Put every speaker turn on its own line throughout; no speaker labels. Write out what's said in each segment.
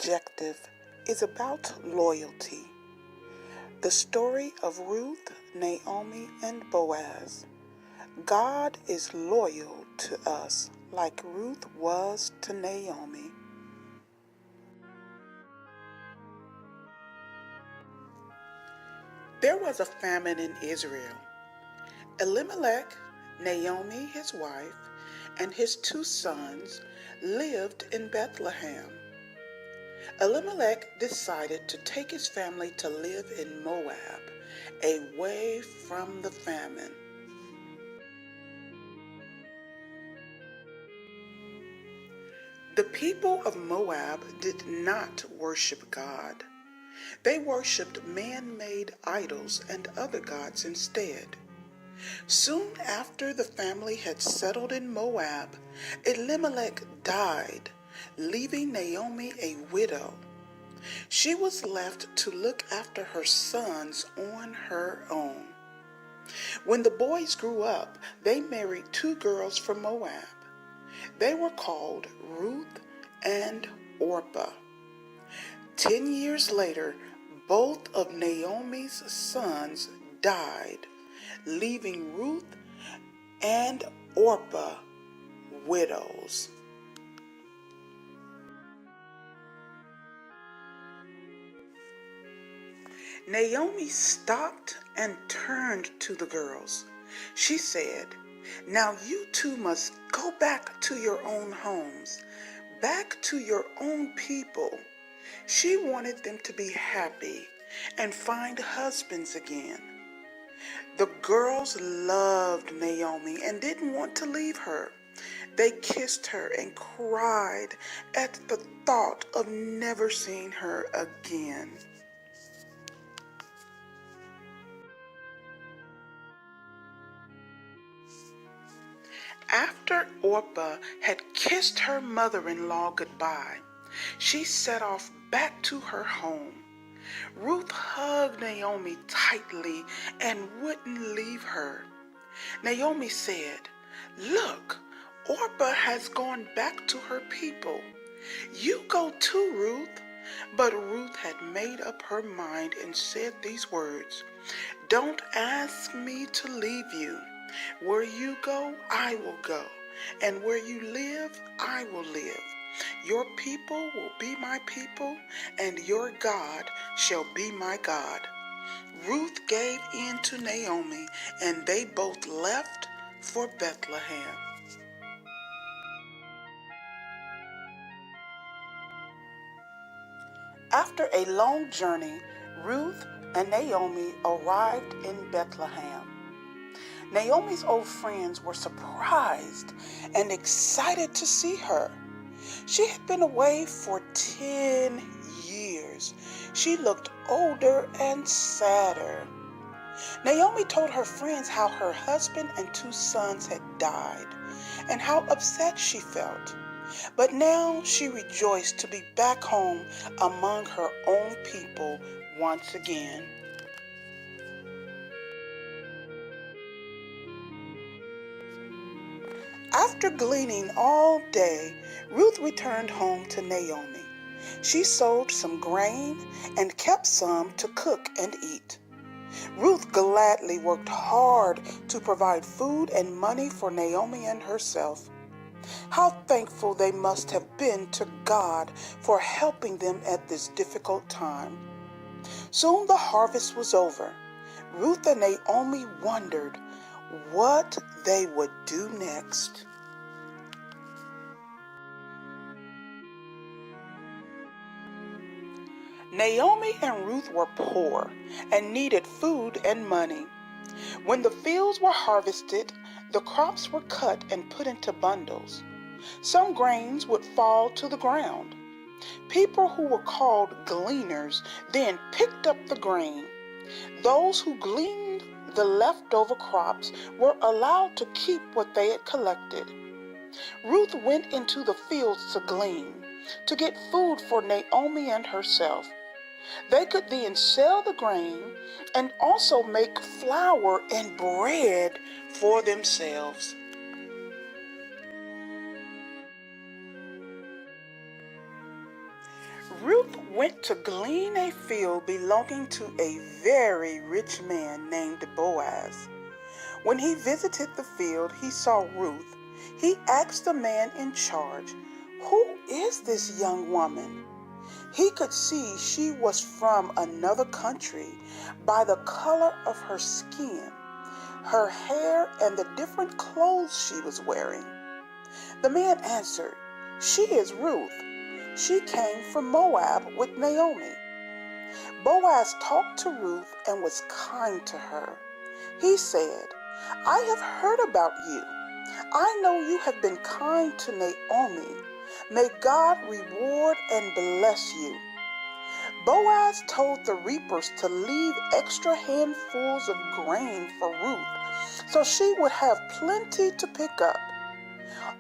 objective is about loyalty. The story of Ruth, Naomi, and Boaz. God is loyal to us like Ruth was to Naomi. There was a famine in Israel. Elimelech, Naomi his wife, and his 2 sons lived in Bethlehem. Elimelech decided to take his family to live in Moab, away from the famine. The people of Moab did not worship God. They worshipped man-made idols and other gods instead. Soon after the family had settled in Moab, Elimelech died, leaving Naomi a widow. She was left to look after her sons on her own. When the boys grew up, they married 2 girls from Moab. They were called Ruth and Orpah. 10 years later, both of Naomi's sons died, leaving Ruth and Orpah widows. Naomi stopped and turned to the girls. She said, "Now you 2 must go back to your own homes, back to your own people." She wanted them to be happy and find husbands again. The girls loved Naomi and didn't want to leave her. They kissed her and cried at the thought of never seeing her again. After Orpah had kissed her mother-in-law goodbye, she set off back to her home. Ruth hugged Naomi tightly and wouldn't leave her. Naomi said, "Look, Orpah has gone back to her people. You go too, Ruth." But Ruth had made up her mind and said these words, "Don't ask me to leave you. Where you go, I will go, and where you live, I will live. Your people will be my people, and your God shall be my God." Ruth gave in to Naomi, and they both left for Bethlehem. After a long journey, Ruth and Naomi arrived in Bethlehem. Naomi's old friends were surprised and excited to see her. She had been away for 10 years. She looked older and sadder. Naomi told her friends how her husband and 2 sons had died and how upset she felt. But now she rejoiced to be back home among her own people once again. After gleaning all day, Ruth returned home to Naomi. She sowed some grain and kept some to cook and eat. Ruth gladly worked hard to provide food and money for Naomi and herself. How thankful they must have been to God for helping them at this difficult time. Soon the harvest was over. Ruth and Naomi wondered what they would do next. Naomi and Ruth were poor and needed food and money. When the fields were harvested, the crops were cut and put into bundles. Some grains would fall to the ground. People who were called gleaners then picked up the grain. Those who gleaned the leftover crops were allowed to keep what they had collected. Ruth went into the fields to glean, to get food for Naomi and herself. They could then sell the grain and also make flour and bread for themselves. Ruth went to glean a field belonging to a very rich man named Boaz. When he visited the field, he saw Ruth. He asked the man in charge, "Who is this young woman?" He could see she was from another country by the color of her skin, her hair, and the different clothes she was wearing. The man answered, "She is Ruth. She came from Moab with Naomi." Boaz talked to Ruth and was kind to her. He said, "I have heard about you. I know you have been kind to Naomi. May God reward and bless you." Boaz told the reapers to leave extra handfuls of grain for Ruth so she would have plenty to pick up.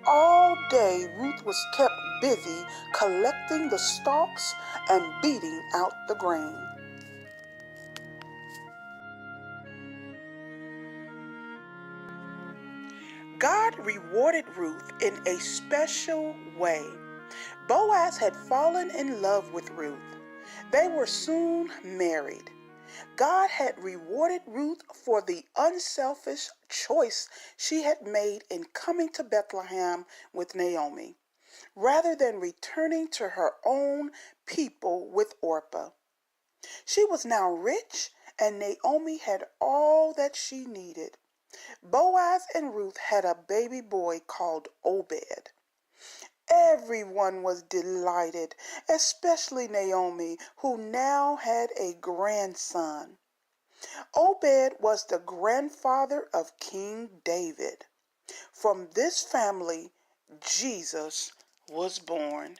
All day Ruth was kept busy collecting the stalks and beating out the grain. God rewarded Ruth in a special way. Boaz had fallen in love with Ruth. They were soon married. God had rewarded Ruth for the unselfish choice she had made in coming to Bethlehem with Naomi, rather than returning to her own people with Orpah. She was now rich, and Naomi had all that she needed. Boaz and Ruth had a baby boy called Obed. Everyone was delighted, especially Naomi, who now had a grandson. Obed was the grandfather of King David. From this family, Jesus was born.